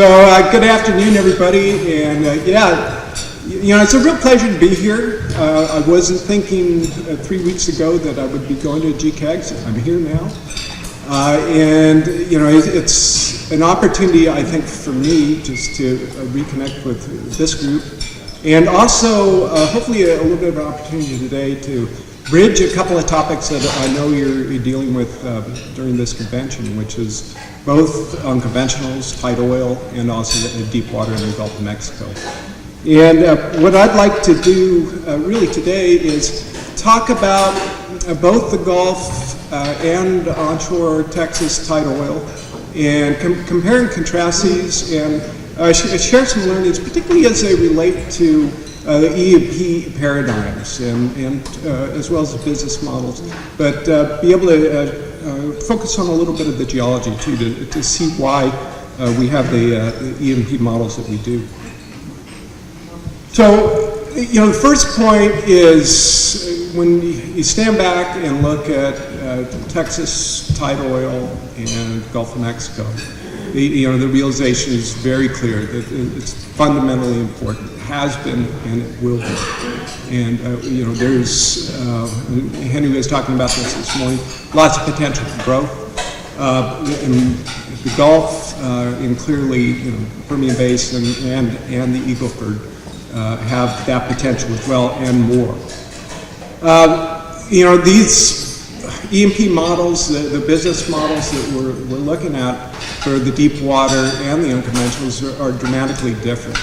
Good afternoon, everybody, and it's a real pleasure to be here. I wasn't thinking 3 weeks ago that I would be going to GCAGs. I'm here now, it's an opportunity, I think, for me just to reconnect with this group, and also hopefully a little bit of an opportunity today to bridge a couple of topics that I know you're dealing with during this convention, which is both unconventionals, tight oil, and also the deep water in the Gulf of Mexico. And what I'd like to do really today is talk about both the Gulf and onshore Texas tight oil, and compare and contrast these, and share some learnings, particularly as they relate to the E&P paradigms and as well as the business models, but be able to focus on a little bit of the geology too, to see why we have the E&P models that we do. So, the first point is when you stand back and look at Texas tight oil and Gulf of Mexico, the realization is very clear that it's fundamentally important. It has been and it will be. And there's Henry was talking about this morning. Lots of potential for growth in the Gulf, and clearly, Permian Basin and the Eagle Ford have that potential as well, and more. These E&P models, the business models that we're looking at for the deep water and the unconventionals are dramatically different.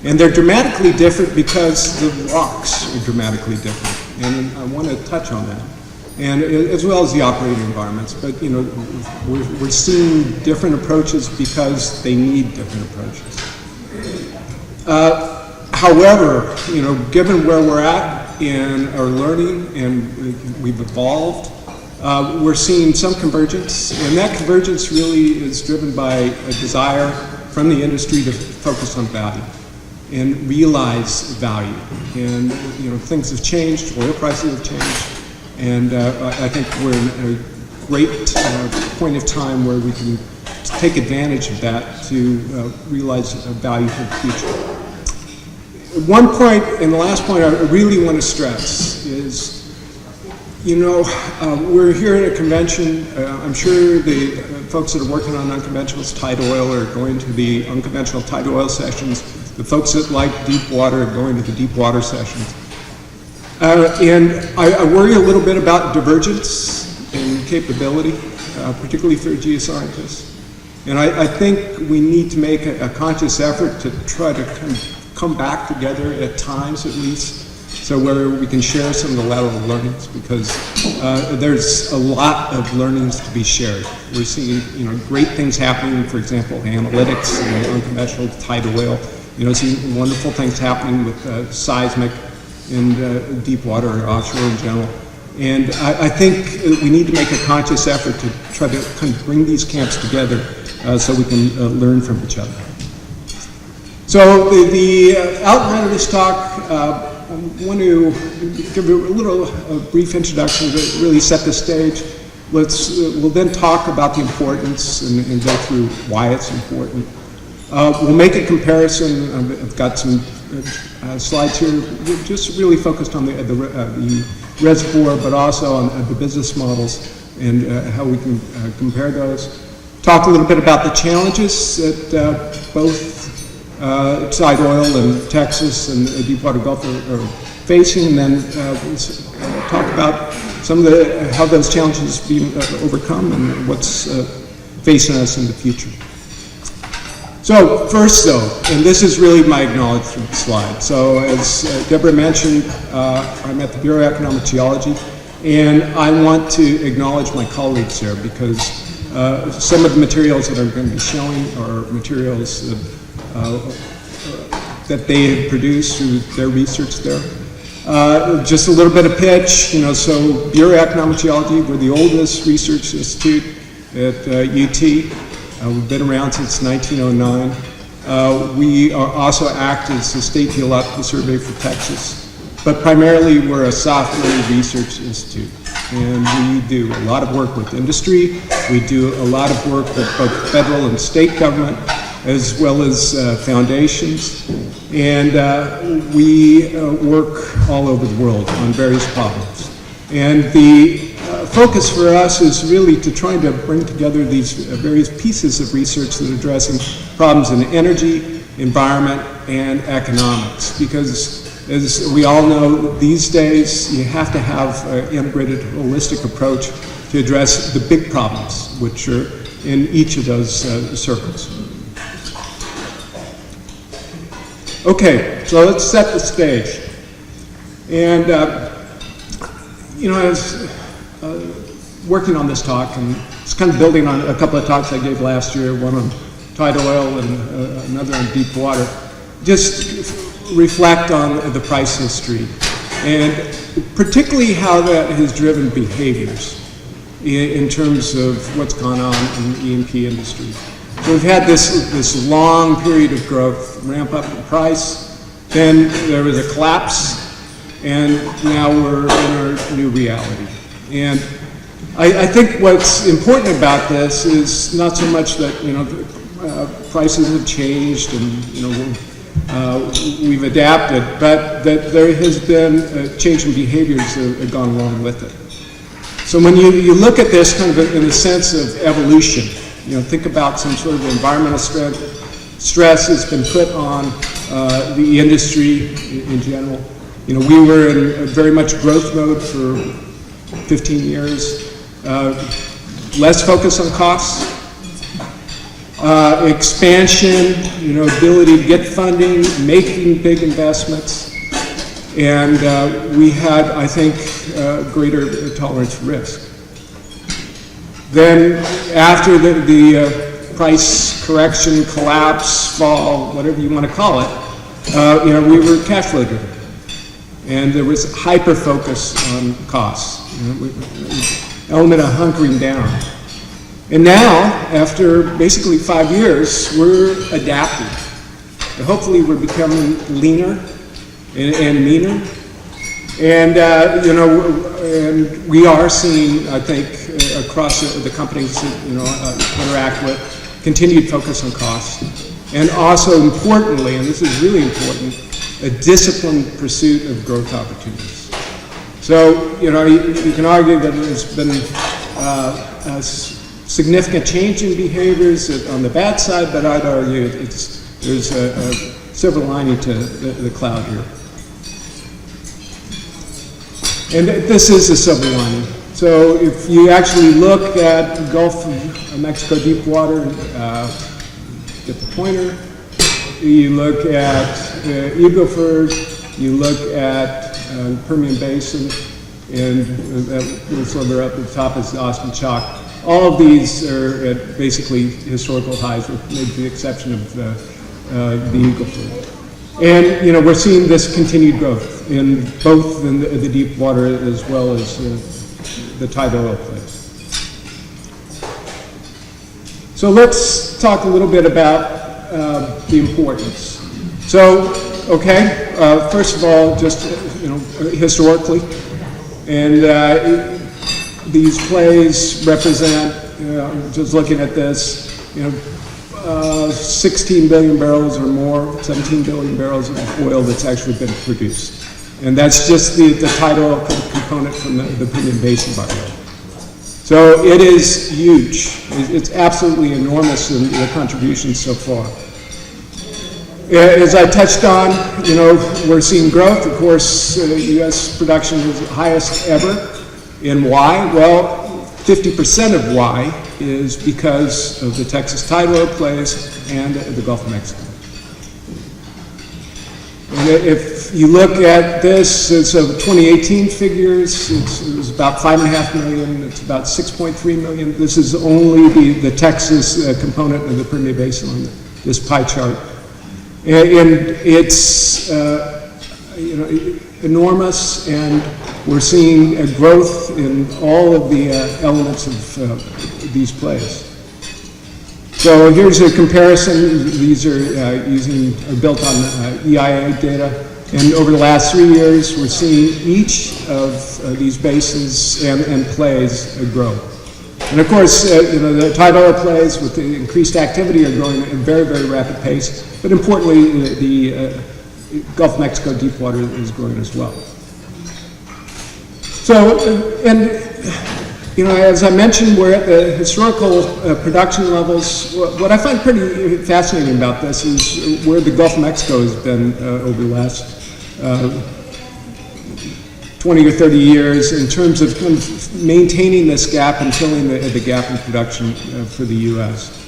And they're dramatically different because the rocks are dramatically different. And I want to touch on that. And as well as the operating environments. But, we're seeing different approaches because they need different approaches. However, given where we're at in our learning and we've evolved, we're seeing some convergence, and that convergence really is driven by a desire from the industry to focus on value and realize value. And things have changed, oil prices have changed, and I think we're in a great point of time where we can take advantage of that to realize value for the future. One point, and the last point I really want to stress is, we're here at a convention. I'm sure the folks that are working on unconventionals tight oil are going to the unconventional tight oil sessions. The folks that like deep water are going to the deep water sessions. And I worry a little bit about divergence in capability, particularly for geoscientists. And I think we need to make a conscious effort to try to come back together at times, at least, so where we can share some of the lateral learnings, because there's a lot of learnings to be shared. We're seeing great things happening, for example, analytics and unconventional tight oil. Seeing wonderful things happening with seismic in deep water or offshore in general. And I think we need to make a conscious effort to try to kind of bring these camps together so we can learn from each other. So the outline of this talk, I want to give you a brief introduction to really set the stage. We'll then talk about the importance and go through why it's important. We'll make a comparison. I've got some slides here, just really focused on the reservoir, but also on the business models and how we can compare those. Talk a little bit about the challenges that both tight oil and Texas and the Deepwater Gulf are facing, and then talk about some of how those challenges being overcome and what's facing us in the future. So first though, and this is really my acknowledgement slide. So as Deborah mentioned, I'm at the Bureau of Economic Geology, and I want to acknowledge my colleagues here because some of the materials that I'm going to be showing are materials that they have produced through their research there. Just a little bit of pitch, so Bureau of Economic Geology, we're the oldest research institute at UT. We've been around since 1909. We also act as the State Geological Survey for Texas, but primarily we're a software research institute. And we do a lot of work with industry. We do a lot of work with both federal and state government. as well as foundations. And we work all over the world on various problems. And the focus for us is really to try to bring together these various pieces of research that are addressing problems in energy, environment, and economics. Because as we all know, these days you have to have an integrated, holistic approach to address the big problems, which are in each of those circles. Okay, so let's set the stage. And, you know, I was working on this talk, and it's kind of building on a couple of talks I gave last year, one on tight oil and another on deep water. Just reflect on the price history, and particularly how that has driven behaviors in terms of what's gone on in the E&P industry. So we've had this long period of growth, ramp up in price, then there was a collapse, and now we're in our new reality. And I think what's important about this is not so much that, you know, prices have changed and, you know, we've adapted, but that there has been a change in behaviors that have gone along with it. So when you look at this kind of in the sense of evolution, you know, think about some sort of environmental stress that's been put on the industry in general. You know, we were in a very much growth mode for 15 years, less focus on costs, expansion, you know, ability to get funding, making big investments, and we had, I think, greater tolerance for risk. Then after the price correction, collapse, fall, whatever you want to call it, you know, we were cash flow driven. And there was hyper focus on costs, you know, element of hunkering down. And now, after basically 5 years, we're adapting. And hopefully we're becoming leaner and meaner. And, you know, and we are seeing, I think, across the companies that, you know, interact with, continued focus on costs. And also importantly, and this is really important, a disciplined pursuit of growth opportunities. So, you know, you can argue that there's been a significant change in behaviors on the bad side, but I'd argue there's a silver lining to the cloud here. And this is a silver lining. So if you actually look at Gulf of Mexico Deepwater, get the pointer, you look at Eagle Ford, you look at Permian Basin, and that little sliver up at the top is the Austin Chalk. All of these are at basically historical highs, with maybe the exception of the Eagle Ford. And, you know, we're seeing this continued growth in both the deep water as well as the tight oil plays. So let's talk a little bit about the importance. So, okay, first of all, just, you know, historically, and these plays represent, just looking at this, you know, 16 billion barrels or more, 17 billion barrels of oil that's actually been produced. And that's just the tight oil component from the Permian Basin, by the way. So it is huge. It's absolutely enormous in the contributions so far. As I touched on, you know, we're seeing growth. Of course, U.S. production is the highest ever. And why? Well, 50% of why is because of the Texas tight oil plays and the Gulf of Mexico. And if you look at this, it's of 2018 figures, it was about 5.5 million, it's about 6.3 million. This is only the Texas component of the Permian Basin on this pie chart. And it's you know, enormous, and we're seeing a growth in all of the elements of these plays. So here's a comparison. These are built on EIA data, and over the last 3 years, we're seeing each of these basins and plays grow. And of course, the tight oil plays with the increased activity are growing at a very, very rapid pace. But importantly, the Gulf of Mexico Deepwater is growing as well. So, as I mentioned, we're at the historical production levels. What I find pretty fascinating about this is where the Gulf of Mexico has been over the last 20 or 30 years in terms of kind of maintaining this gap and filling the gap in production for the U.S.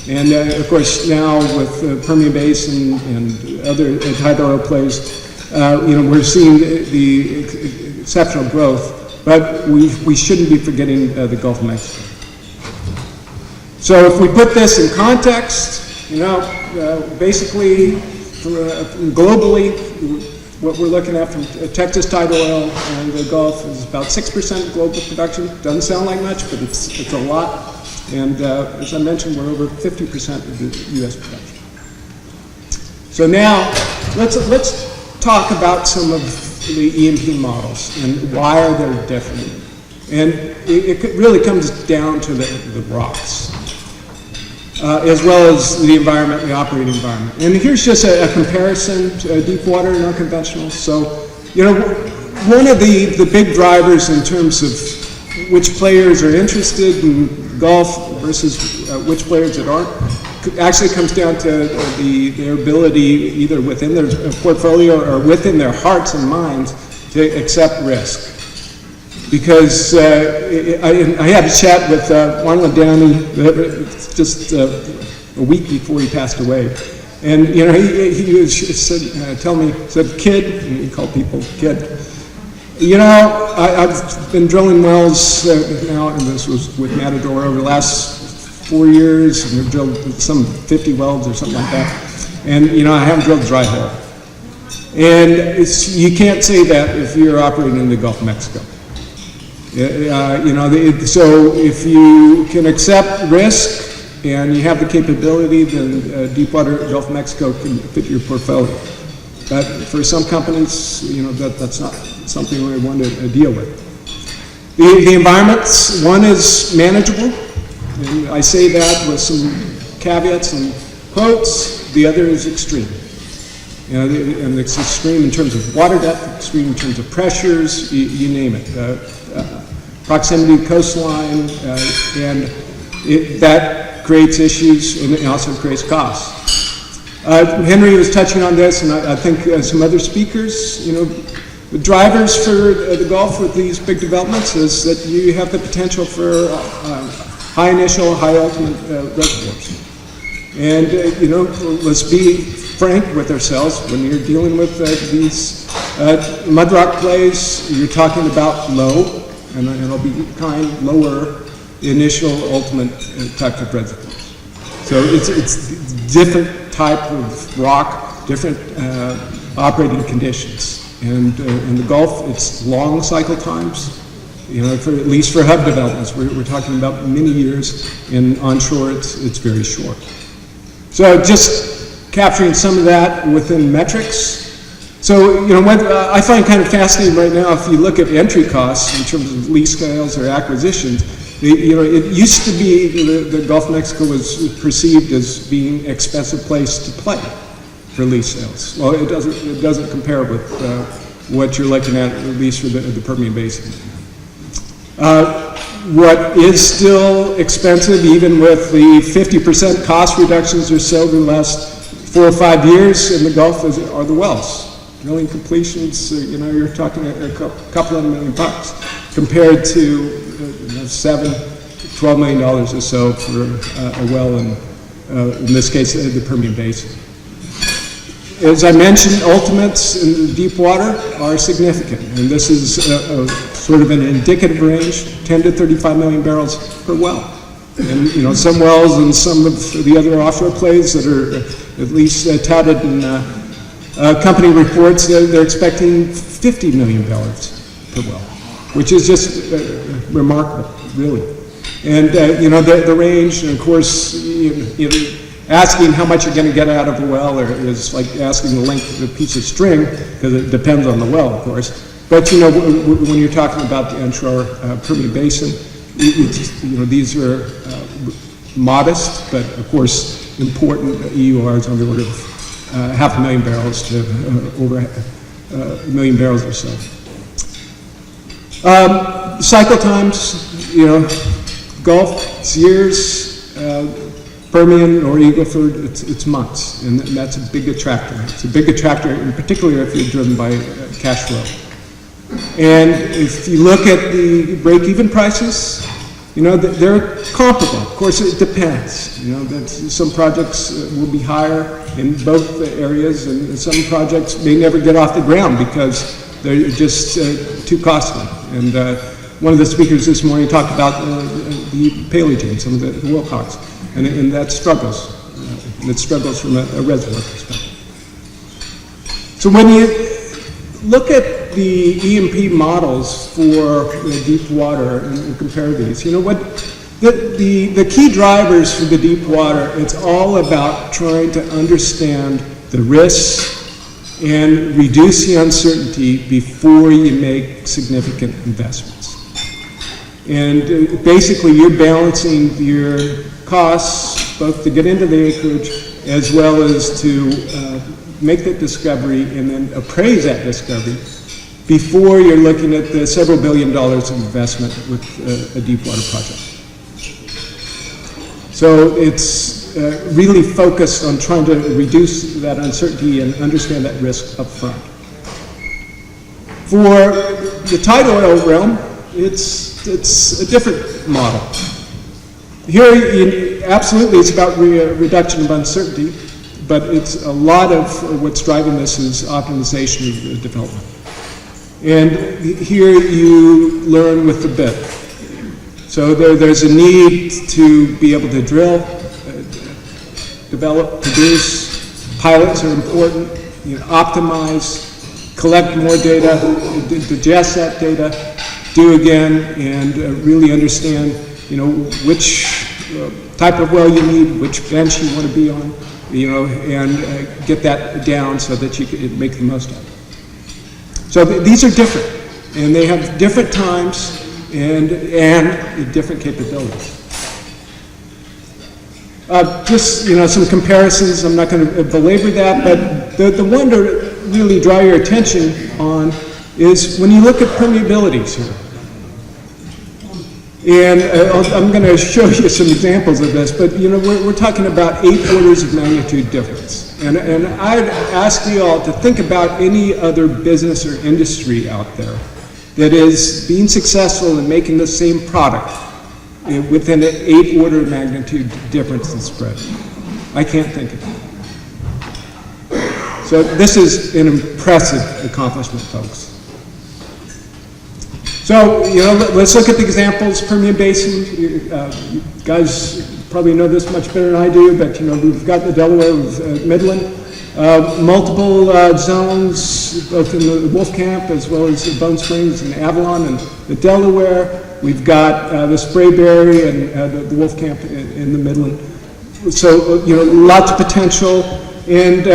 And of course, now with the Permian Basin and other tight oil plays, we're seeing the exceptional growth, but we shouldn't be forgetting the Gulf of Mexico. So if we put this in context, basically globally, what we're looking at from Texas tight oil and the Gulf is about 6% of global production. Doesn't sound like much, but it's a lot. And as I mentioned, we're over 50% of the U.S. production. So now, let's talk about some of the E&P models and why are they different. And it really comes down to the rocks, as well as the environment, the operating environment. And here's just a comparison to deepwater and unconventional. So, one of the big drivers in terms of which players are interested in Gulf versus which players that aren't, actually comes down to their ability, either within their portfolio or within their hearts and minds, to accept risk. Because I had a chat with Arnold Downey just a week before he passed away. And, he said, said, kid, and he called people kid, I've been drilling wells now, and this was with Matador over the last 4 years, and we've drilled some 50 wells or something like that. And, I haven't drilled a dry hole. And you can't say that if you're operating in the Gulf of Mexico. So if you can accept risk and you have the capability, then deepwater Gulf of Mexico can fit your portfolio. But for some companies, that's not something we want to deal with. The environments, one is manageable, and I say that with some caveats and quotes. The other is extreme. And it's extreme in terms of water depth, extreme in terms of pressures, you name it. Proximity to coastline, and that creates issues, and it also creates costs. Henry was touching on this, and I think some other speakers, the drivers for the Gulf with these big developments is that you have the potential for high initial, high ultimate reservoirs. And, let's be frank with ourselves. When you're dealing with these mudrock plays, you're talking about low, and it'll be lower initial, ultimate type of reservoirs. So it's different type of rock, different operating conditions. And in the Gulf, it's long cycle times. At least for hub developments, we're talking about many years. And onshore, it's very short. So just capturing some of that within metrics. So, what I find kind of fascinating right now, if you look at entry costs in terms of lease sales or acquisitions, it used to be the Gulf of Mexico was perceived as being an expensive place to play for lease sales. Well, it doesn't compare with what you're looking at least for the Permian Basin. What is still expensive, even with the 50% cost reductions or so in the last 4 or 5 years in the Gulf, are the wells. Drilling completions, you're talking a couple of $1 million compared to $12 million or so for a well in this case, the Permian Basin. As I mentioned, ultimates in the deep water are significant, and this is sort of an indicative range, 10 to 35 million barrels per well. And some wells and some of the other offshore plays that are at least touted in company reports, they're expecting 50 million barrels per well, which is just remarkable, really. And the range, and of course, asking how much you're going to get out of a well is like asking the length of a piece of string, because it depends on the well, of course. But when you're talking about the onshore Permian Basin, these are modest, but of course important EURs on the order of 500,000 barrels to over 1 million barrels or so. Cycle times, Gulf, it's years, Permian or Eagle Ford, it's months, and that's a big attractor. It's a big attractor, in particular if you're driven by cash flow. And if you look at the break-even prices, they're comparable. Of course, it depends. Some projects will be higher in both areas, and some projects may never get off the ground because they're just too costly. And one of the speakers this morning talked about the Paleogene, some of the Wilcox, and that struggles. And it struggles from a reservoir perspective. So when you look at the E&P models for deep water and compare these, the key drivers for the deep water, it's all about trying to understand the risks and reduce the uncertainty before you make significant investments. And basically you're balancing your costs, both to get into the acreage as well as to make that discovery and then appraise that discovery before you're looking at the several $1 billion of investment with a deep water project. So it's really focused on trying to reduce that uncertainty and understand that risk up front. For the tight oil realm, it's a different model. Here, absolutely, it's about reduction of uncertainty, but it's a lot of what's driving this is optimization of the development. And here you learn with the bit. So there's a need to be able to drill, develop, produce. Pilots are important. Optimize, collect more data, digest that data, do again, and really understand, which type of well you need, which bench you want to be on, and get that down so that you can make the most of it. So these are different, and they have different times and different capabilities. Just some comparisons. I'm not going to belabor that, but the one to really draw your attention on is when you look at permeabilities here. And I'm going to show you some examples of this, but we're talking about 8 orders of magnitude difference. And I'd ask you all to think about any other business or industry out there that is being successful in making the same product within an 8 order of magnitude difference in spread. I can't think of it. So this is an impressive accomplishment, folks. So, let's look at the examples. Permian Basin, you guys probably know this much better than I do, but we've got the Delaware with Midland, multiple zones, both in the Wolfcamp as well as the Bone Springs and Avalon and the Delaware. We've got the Sprayberry and the Wolfcamp in the Midland. So, lots of potential. And,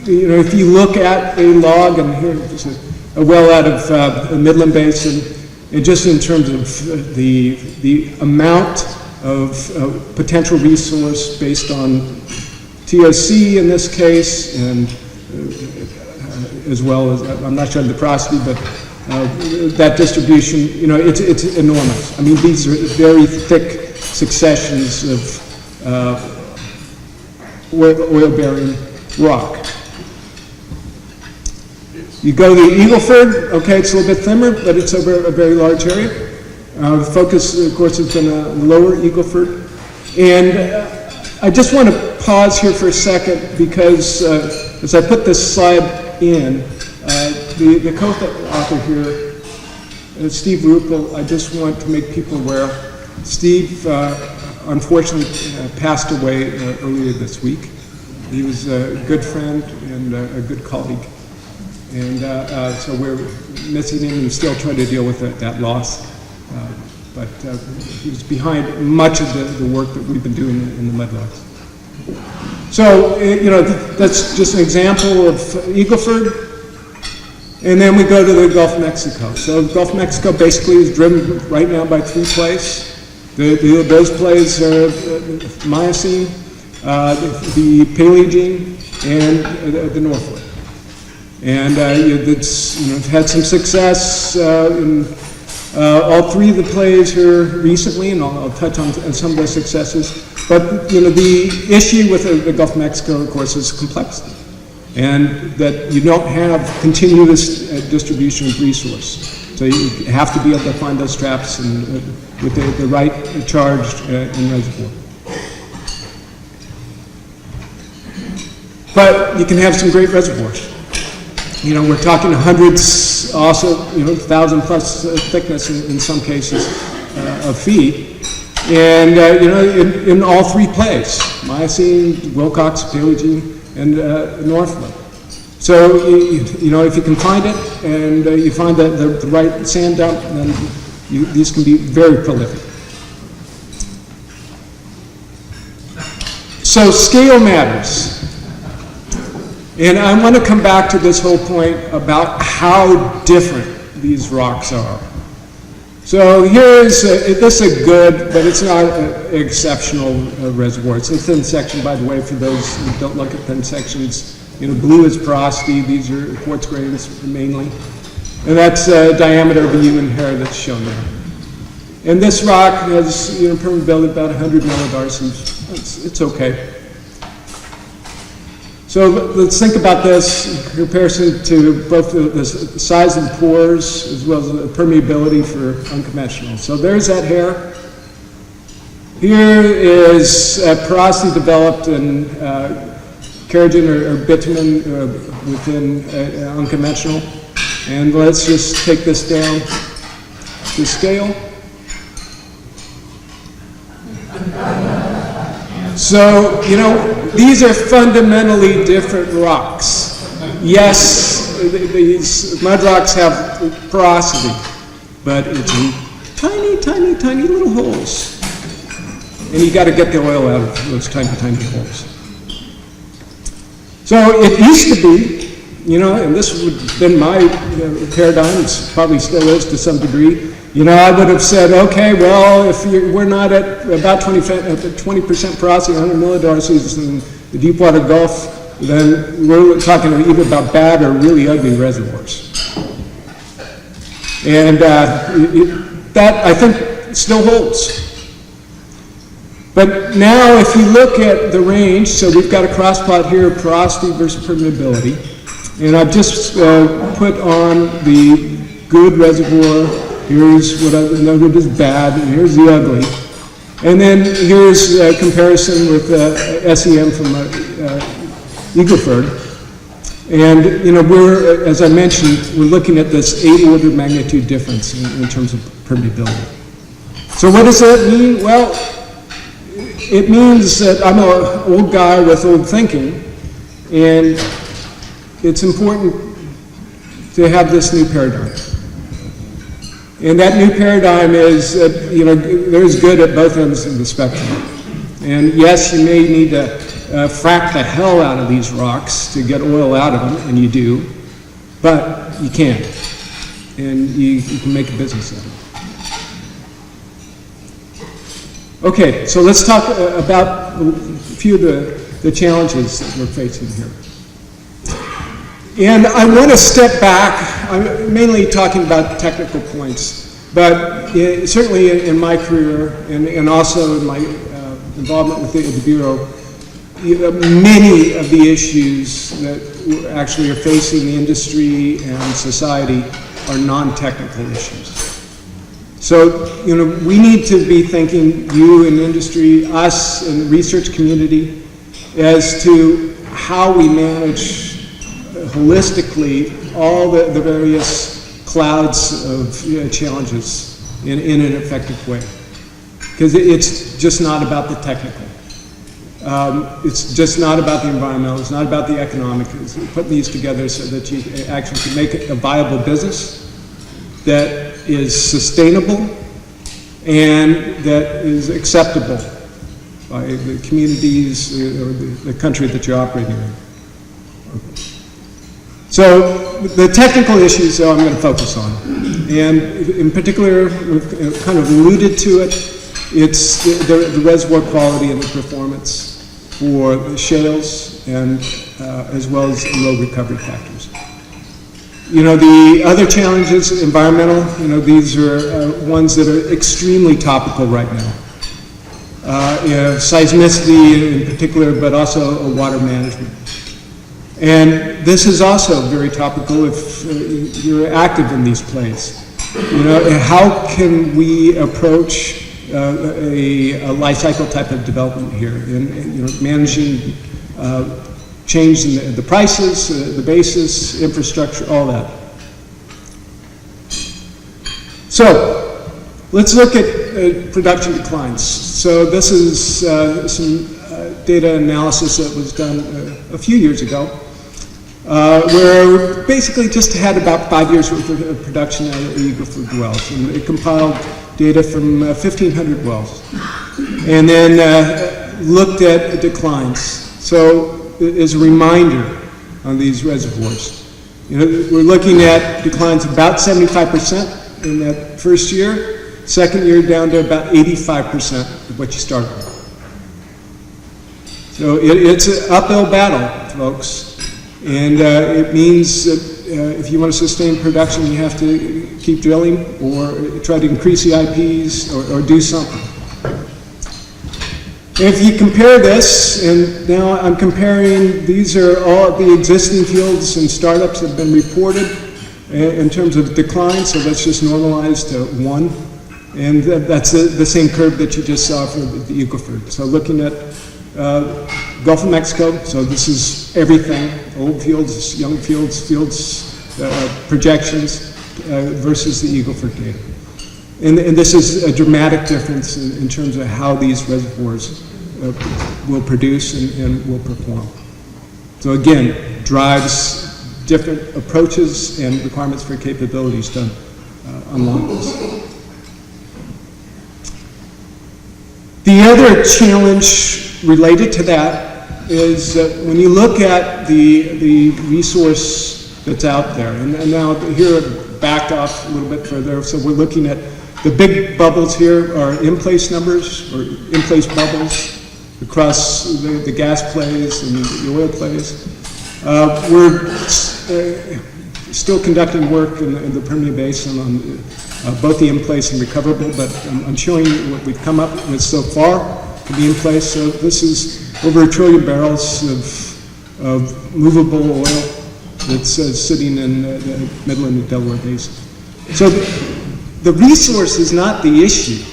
if you look at a log, and here, a well out of the Midland Basin, and just in terms of the amount of potential resource based on TOC in this case, and as well as, I'm not sure of the porosity, but that distribution, it's enormous. I mean, these are very thick successions of oil-bearing rock. You go to Eagle Ford, okay, it's a little bit thinner, but it's over a very large area. The focus, of course, has been lower Eagle Ford. And I just want to pause here for a second because as I put this slide in, the co-author here, Steve Ruppel, I just want to make people aware. Steve, unfortunately, passed away earlier this week. He was a good friend and a good colleague. And so we're missing him and still trying to deal with that loss. But he was behind much of the work that we've been doing in the mudlarks. So, that's just an example of Eagle Ford. And then we go to the Gulf of Mexico. So the Gulf of Mexico basically is driven right now by 3 plays. Those plays are Miocene, the Paleogene, and the Northwood. And it's had some success in all 3 of the plays here recently, and I'll touch on some of those successes. But the issue with the Gulf of Mexico, of course, is complexity, and that you don't have continuous distribution of resource. So you have to be able to find those traps and, with the right charge in reservoir. But you can have some great reservoirs. We're talking hundreds, also 1,000 plus thickness in some cases of feet, and in all 3 plays: Miocene, Wilcox, Paleogene, and Northwood. So, if you can find it and you find the right sand dump, then these can be very prolific. So, scale matters. And I want to come back to this whole point about how different these rocks are. So this is a good, but it's not an exceptional reservoir. It's a thin section, by the way, for those who don't look at thin sections. Blue is porosity. These are quartz grains mainly. And that's diameter of a human hair that's shown there. And this rock has permeability about 100 millidarsons. It's okay. So let's think about this in comparison to both the size of the pores as well as the permeability for unconventional. So there's that hair. Here is porosity developed in kerogen or bitumen within unconventional. And let's just take this down to scale. So, these are fundamentally different rocks. Yes, these mud rocks have porosity, but it's in tiny, tiny, tiny little holes. And you got to get the oil out of those tiny, tiny holes. So it used to be, and this would have been my paradigm, it probably still is to some degree. I would have said, okay, well, if we're not at about 20% porosity, 100 millidarcies in the Deepwater Gulf, then we're talking either about bad or really ugly reservoirs. And that, I think, still holds. But now, if you look at the range, so we've got a cross plot here, porosity versus permeability, and I've just put on the good reservoir. Here's what I've noted as bad, and here's the ugly. And then here's a comparison with SEM from Eagle Ford. And, we're, as I mentioned, we're looking at this 8 order of magnitude difference in terms of permeability. So what does that mean? Well, it means that I'm an old guy with old thinking, and it's important to have this new paradigm. And that new paradigm is that, there's good at both ends of the spectrum. And yes, you may need to frack the hell out of these rocks to get oil out of them, and you do, but you can. And you can make a business out of it. Okay, so let's talk about a few of the challenges that we're facing here. And I want to step back. I'm mainly talking about technical points, but certainly in my career and also in my involvement with the Bureau, many of the issues that actually are facing the industry and society are non-technical issues. So, we need to be thinking, you in industry, us in the research community, as to how we manage holistically all the various clouds of challenges in an effective way. Because it's just not about the technical. It's just not about the environmental, it's not about the economic. It's putting these together so that you actually can make it a viable business that is sustainable and that is acceptable by the communities or the country that you're operating in. So the technical issues, though, I'm going to focus on. And in particular, we've kind of alluded to it, it's the reservoir quality and the performance for the shales and as well as low recovery factors. You know, the other challenges, environmental, you know, these are ones that are extremely topical right now. You know, seismicity in particular, but also water management. And this is also very topical if you're active in these plays. You know, how can we approach a life cycle type of development here in you know, managing change in the prices, the basis, infrastructure, all that. So let's look at production declines. So this is some data analysis that was done a few years ago, where we basically just had about 5 years worth of production out of the Eagle Ford wells, and it compiled data from 1,500 wells, and then looked at declines. So as a reminder on these reservoirs, you know, we're looking at declines of about 75% in that first year, second year down to about 85% of what you started with. So it's an uphill battle, folks, and it means that if you want to sustain production, you have to keep drilling or try to increase the IPs or do something. If you compare this, and now I'm comparing, these are all the existing fields and startups that have been reported in terms of decline, so let's just normalize to 1. And that's the same curve that you just saw for the Eagle Ford. So looking at Gulf of Mexico, so this is everything, old fields, young fields, projections versus the Eagle Ford data. And this is a dramatic difference in terms of how these reservoirs will produce and will perform. So again, drives different approaches and requirements for capabilities to unlock this. The other challenge related to that is when you look at the resource that's out there, and now here back off a little bit further, so we're looking at the big bubbles here are in-place numbers, or in-place bubbles across the gas plays and the oil plays. We're still conducting work in the Permian Basin on both the in-place and recoverable, but I'm showing you what we've come up with so far to be in place. So this is over 1 trillion barrels of movable oil that's sitting in the Midland and Delaware Basin. So the resource is not the issue.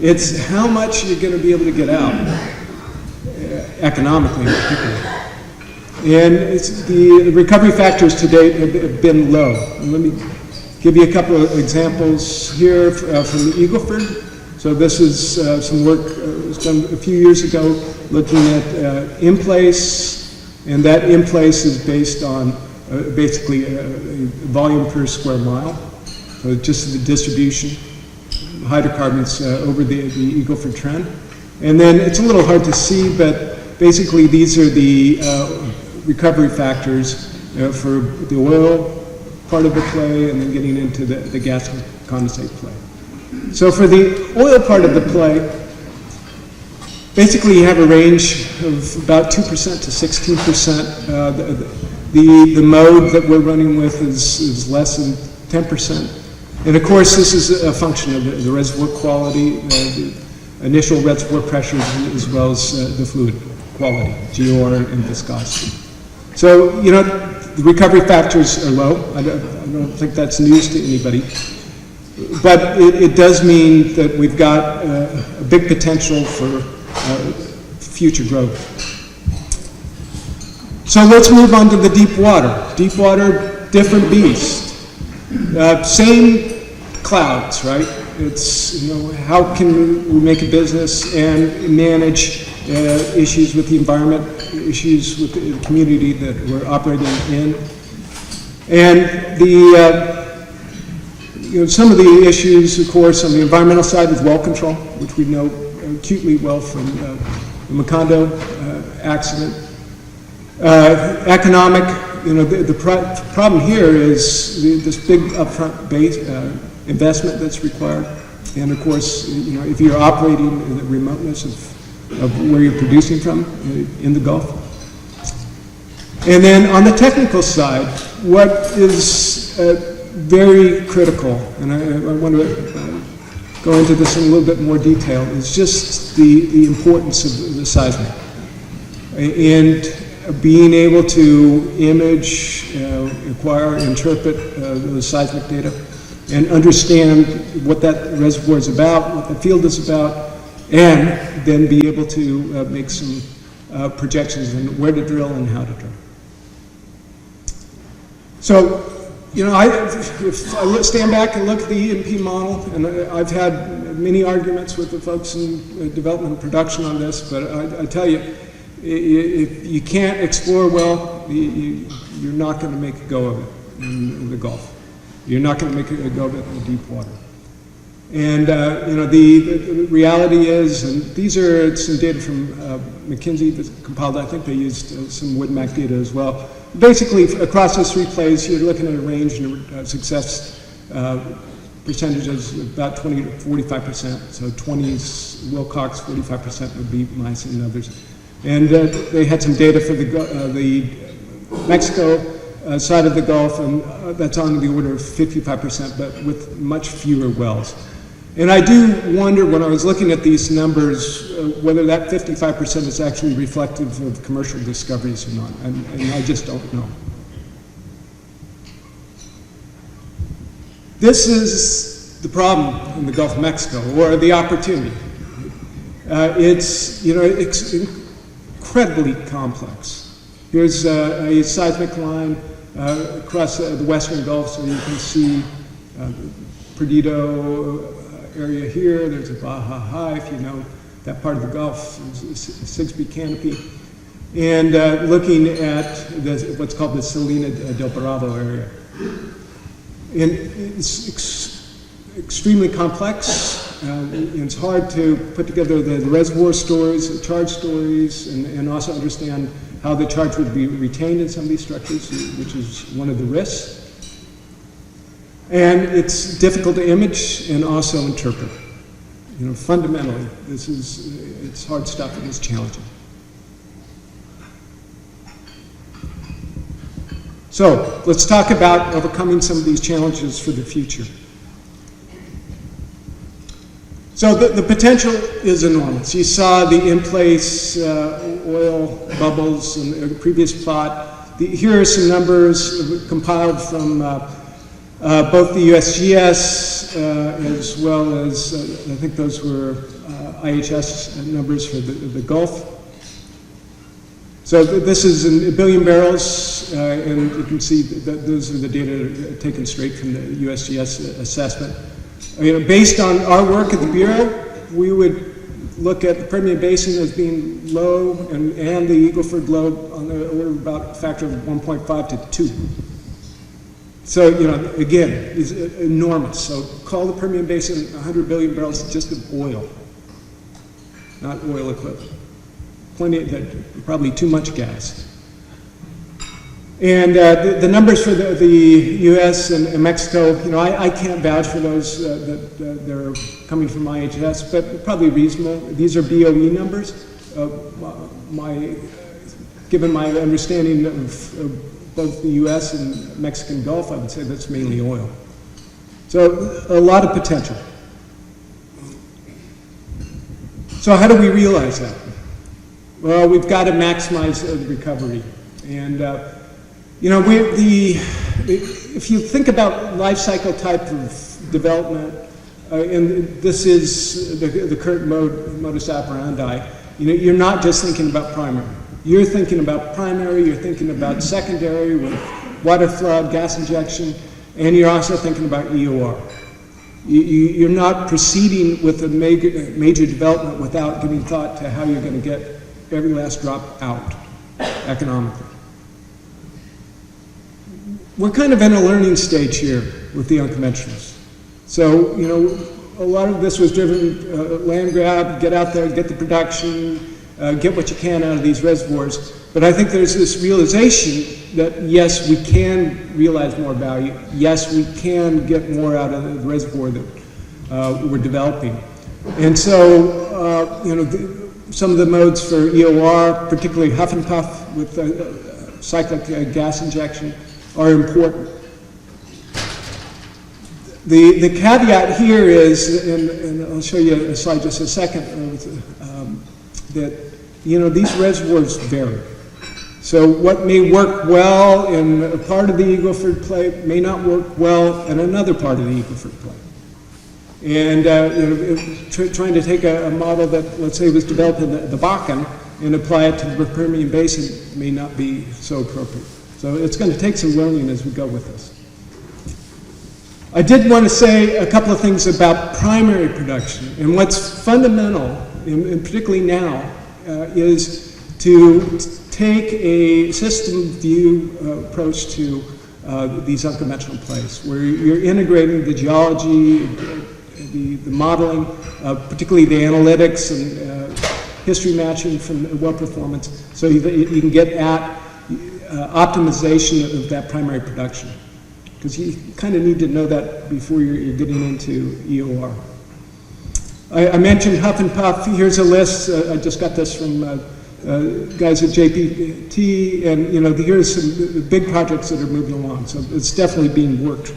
It's how much you're going to be able to get out, economically in particular. And it's the recovery factors to date have been low. And let me give you a couple of examples here from the Eagle Ford. So this is some work was done a few years ago looking at in-place, and that in-place is based on basically volume per square mile. So just the distribution, hydrocarbons over the Eagle Ford trend. And then it's a little hard to see, but basically these are the recovery factors for the oil part of the play and then getting into the gas condensate play. So for the oil part of the play, basically you have a range of about 2% to 16%. The mode that we're running with is less than 10%. And of course, this is a function of the reservoir quality, the initial reservoir pressures, as well as the fluid quality, GOR and viscosity. So, you know, the recovery factors are low. I don't think that's news to anybody. But it does mean that we've got a big potential for future growth. So let's move on to the deep water. Deep water, different beast. Same clouds, right? It's, you know, how can we make a business and manage issues with the environment, issues with the community that we're operating in. And you know, some of the issues, of course, on the environmental side is well control, which we know acutely well from the Macondo accident. Economic, the problem here is this big upfront base investment that's required. And of course, if you're operating in the remoteness of where you're producing from in the Gulf. And then on the technical side, what is very critical, and I want to go into this in a little bit more detail, is just the importance of the seismic. And being able to image, acquire, interpret those seismic data, and understand what that reservoir is about, what the field is about, and then be able to make some projections on where to drill and how to drill. So, if I stand back and look at the E&P model, and I've had many arguments with the folks in development and production on this, but I tell you, if you can't explore well, you're not going to make a go of it in the Gulf. You're not going to make a go of it in the deep water. And the reality is, and these are some data from McKinsey that compiled. I think they used some WoodMac data as well. Basically, across those three plays, you're looking at a range and success percentages of about 20 to 45%. So 20s Wilcox, 45% would be mice and others. And they had some data for the Mexico side of the Gulf, and that's on the order of 55%, but with much fewer wells. And I do wonder, when I was looking at these numbers, whether that 55% is actually reflective of commercial discoveries or not, and I just don't know. This is the problem in the Gulf of Mexico, or the opportunity. It's incredibly complex. Here's a seismic line across the western Gulf, so you can see Perdido area here. There's a Baja High, if you know that part of the Gulf, Sigsbee Canopy. And looking at what's called the Salina del Bravo area. And it's extremely complex. It's hard to put together the reservoir stories, the charge stories, and also understand how the charge would be retained in some of these structures, which is one of the risks. And it's difficult to image and also interpret. Fundamentally, it's hard stuff and it's challenging. So let's talk about overcoming some of these challenges for the future. So the potential is enormous. You saw the in-place oil bubbles in the previous plot. Here are some numbers compiled from both the USGS as well as, I think those were IHS numbers for the Gulf. So this is in 1 billion barrels, and you can see that those are the data taken straight from the USGS assessment. Based on our work at the Bureau, we would look at the Permian Basin as being low, and the Eagle Ford low on the order of about a factor of 1.5 to 2. So, again, it's enormous. So call the Permian Basin 100 billion barrels just of oil, not oil equivalent. Probably too much gas. And the numbers for the U.S. and Mexico, I can't vouch for those that they're coming from IHS, but probably reasonable. These are BOE numbers. Given my understanding of both the U.S. and Mexican Gulf, I would say that's mainly oil. So a lot of potential. So how do we realize that? Well, we've got to maximize the recovery. And, if you think about life cycle type of development, and this is the current modus operandi, you're not just thinking about primary. You're thinking about primary, you're thinking about secondary with water flood, gas injection, and you're also thinking about EOR. You're not proceeding with a major development without giving thought to how you're going to get every last drop out economically. We're kind of in a learning stage here with the unconventionals. So, a lot of this was driven land grab, get out there, get the production, get what you can out of these reservoirs. But I think there's this realization that yes, we can realize more value. Yes, we can get more out of the reservoir that we're developing. And so, some of the modes for EOR, particularly huff and puff with cyclic gas injection, are important. The caveat here is, and I'll show you a slide just a second, that these reservoirs vary. So what may work well in a part of the Eagle Ford Play may not work well in another part of the Eagle Ford Play. And trying to take a model that, let's say, was developed in the Bakken and apply it to the Permian Basin may not be so appropriate. So it's going to take some learning as we go with this. I did want to say a couple of things about primary production. And what's fundamental, and particularly now, is to take a system view approach to these unconventional plays, where you're integrating the geology, the modeling, particularly the analytics and history matching from well performance, so you can get at optimization of that primary production. Because you kind of need to know that before you're getting into EOR. I mentioned huff and puff. Here's a list. I just got this from guys at JPT, and here's some big projects that are moving along. So it's definitely being worked.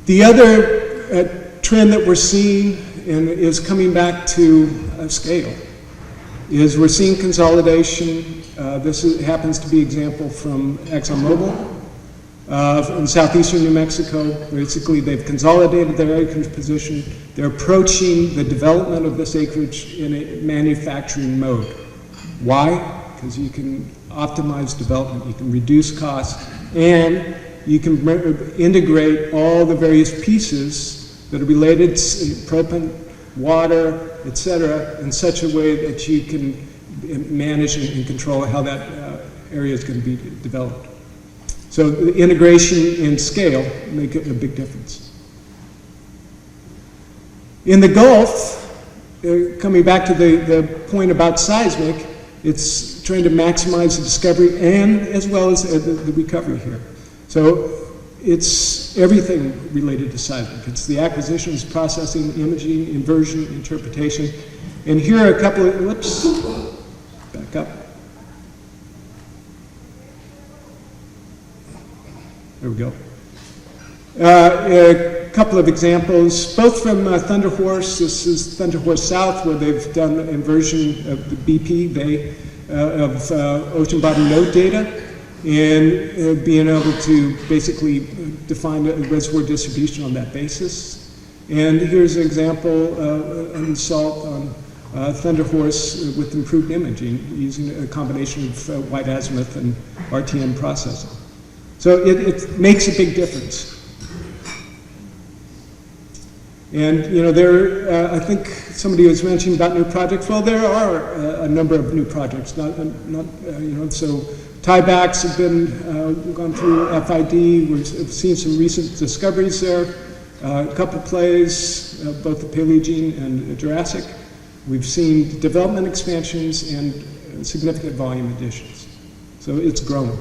The other trend that we're seeing, and is coming back to scale, is we're seeing consolidation. This happens to be an example from ExxonMobil in southeastern New Mexico. Basically, they've consolidated their acreage position. They're approaching the development of this acreage in a manufacturing mode. Why? Because you can optimize development, you can reduce costs, and you can integrate all the various pieces that are related to propane, water, etc., in such a way that you can manage and control how that area is going to be developed. So the integration and scale make a big difference. In the Gulf, coming back to the point about seismic, it's trying to maximize the discovery and as well as the recovery here. So it's everything related to seismic. It's the acquisitions, processing, imaging, inversion, interpretation. And here are a couple of, whoops, back up. There we go. A couple of examples, both from Thunder Horse. This is Thunder Horse South, where they've done inversion of the BP, of ocean bottom node data, and being able to basically define a reservoir distribution on that basis. And here's an example on salt on Thunder Horse with improved imaging using a combination of wide azimuth and RTM processing. So it makes a big difference. And I think somebody was mentioning about new projects. Well, there are a number of new projects. So tiebacks have been gone through FID. We've seen some recent discoveries there. A couple plays, both the Paleogene and Jurassic. We've seen development expansions and significant volume additions. So it's growing.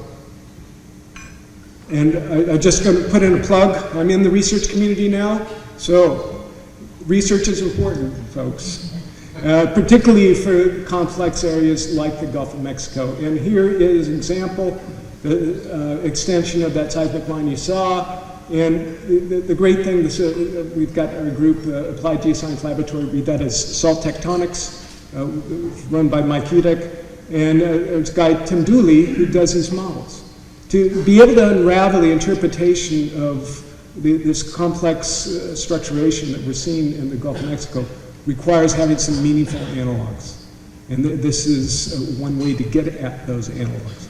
And I'm just going to put in a plug. I'm in the research community now, so research is important, folks, particularly for complex areas like the Gulf of Mexico. And here is an example, the extension of that seismic line you saw. And the great thing, we've got our group, Applied Geoscience Laboratory, read that as Salt Tectonics, run by Mike Udek. And there's a guy, Tim Dooley, who does these models. To be able to unravel the interpretation of this complex structuration that we're seeing in the Gulf of Mexico requires having some meaningful analogs. And this is one way to get at those analogs.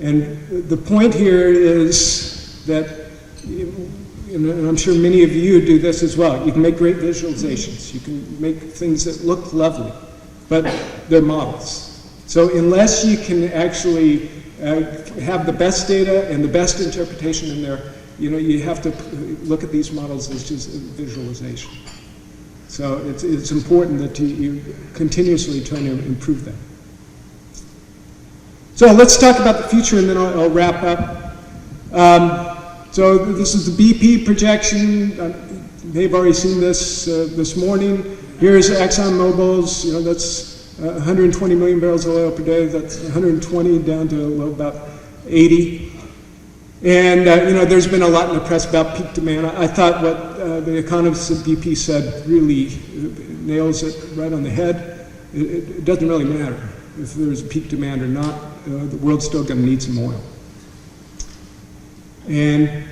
And the point here is that, and I'm sure many of you do this as well, you can make great visualizations, you can make things that look lovely, but they're models. So unless you can actually have the best data and the best interpretation in there, you have to look at these models as just a visualization. So it's important that you continuously try to improve that. So let's talk about the future, and then I'll wrap up. So this is the BP projection. You may have already seen this this morning. Here's ExxonMobil's, that's 120 million barrels of oil per day. That's 120 down to about 80. And, there's been a lot in the press about peak demand. I thought what the economists at BP said really nails it right on the head. It doesn't really matter if there's a peak demand or not. The world's still going to need some oil. And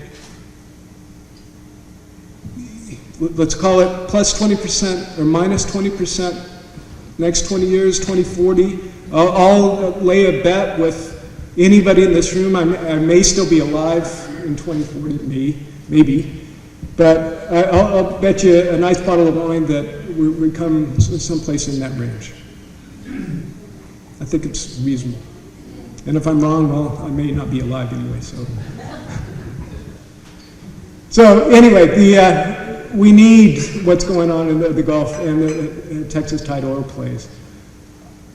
let's call it plus 20% or minus 20% next 20 years, 2040. I'll lay a bet with anybody in this room. I may still be alive in 2040, maybe. But I'll bet you a nice bottle of wine that we come someplace in that range. I think it's reasonable. And if I'm wrong, well, I may not be alive anyway, so. So anyway, we need what's going on in the Gulf and the Texas tight oil plays.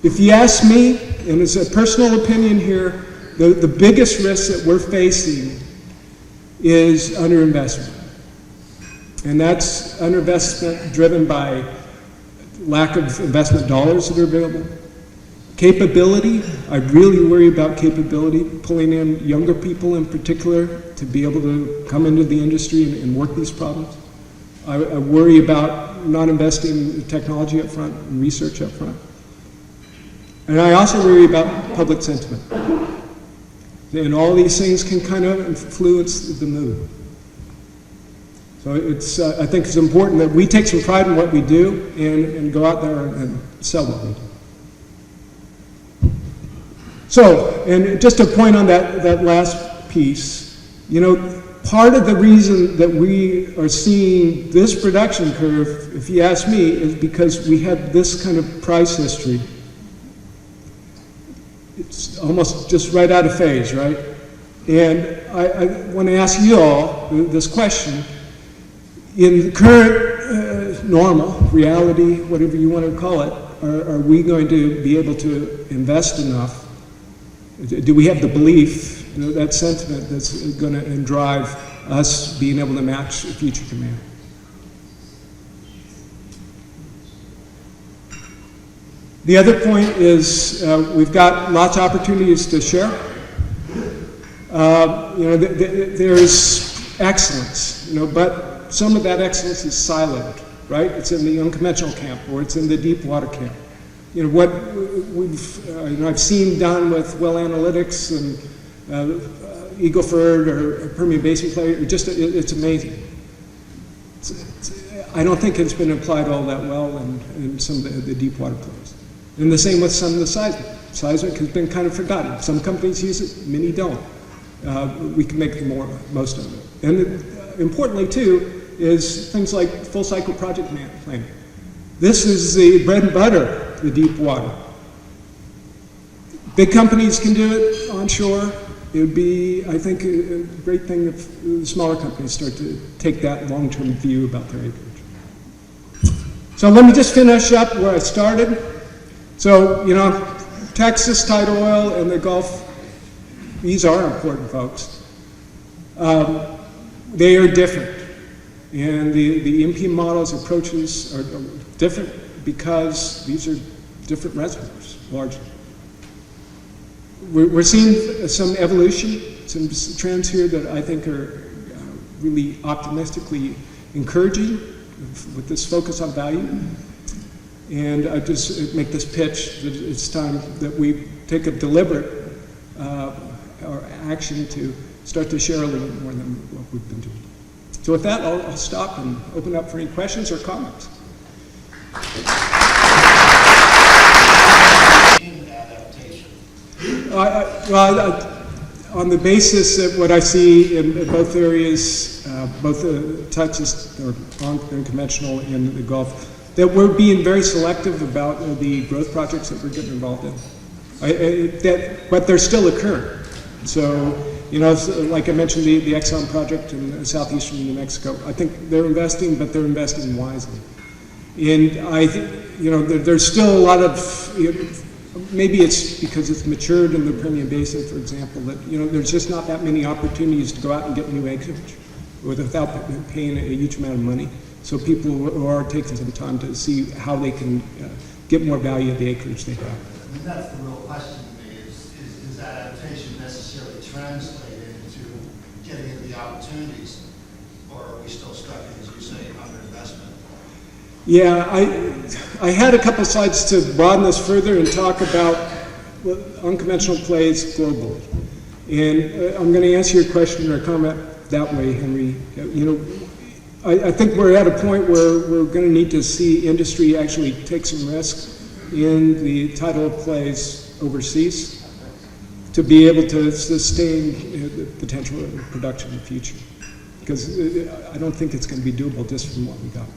If you ask me, and it's a personal opinion here, the biggest risk that we're facing is underinvestment. And that's underinvestment driven by lack of investment dollars that are available. Capability, I really worry about capability, pulling in younger people in particular to be able to come into the industry and work these problems. I worry about not investing in technology up front and research up front. And I also worry about public sentiment. And all these things can kind of influence the mood. So I think it's important that we take some pride in what we do and go out there and sell what we do. So, and just a point on that last piece, part of the reason that we are seeing this production curve, if you ask me, is because we have this kind of price history. It's almost just right out of phase, right? And I want to ask you all this question. In the current normal, reality, whatever you want to call it, are we going to be able to invest enough? Do we have the belief, that sentiment that's going to drive us being able to match future demand? The other point is we've got lots of opportunities to share. There's excellence, but some of that excellence is siloed, right? It's in the unconventional camp or it's in the deep water camp. What I've seen done with well analytics and Eagle Ford or Permian Basin play, it's amazing. I don't think it's been applied all that well in some of the deep water plays. And the same with some of the seismic. Seismic has been kind of forgotten. Some companies use it, many don't. We can make the most of it. And importantly, too, is things like full cycle project planning. This is the bread and butter, the deep water. Big companies can do it onshore. It would be, I think, a great thing if the smaller companies start to take that long-term view about their acreage. So let me just finish up where I started. So, Texas tight oil and the Gulf, these are important, folks. They are different. And the E&P models, approaches are different because these are different reservoirs, largely. We're seeing some evolution, some trends here that I think are really optimistically encouraging with this focus on value. And I just make this pitch that it's time that we take a deliberate action to start to share a little bit more than what we've been doing. So with that, I'll stop and open up for any questions or comments. On the basis of what I see in both areas, both Texas or unconventional and the Gulf, that we're being very selective about the growth projects that we're getting involved in. But they're still occurring. So you know, like I mentioned, the Exxon project in southeastern New Mexico, I think they're investing, but they're investing wisely. And I think, you know, there's still a lot of, maybe it's because it's matured in the Permian Basin, for example, that, you know, there's just not that many opportunities to go out and get new acreage without paying a huge amount of money. So people are taking some time to see how they can get more value of the acreage they have. I mean, that's the real question to me, is adaptation necessarily translated into getting into the opportunities, or are we still stuck in, as you say, underinvestment? Yeah, I had a couple slides to broaden this further and talk about unconventional plays globally. And I'm going to answer your question or comment that way, Henry. You know, I think we're at a point where we're going to need to see industry actually take some risk in the tidal plays overseas to be able to sustain the potential production in the future. Because I don't think it's going to be doable just from what we got.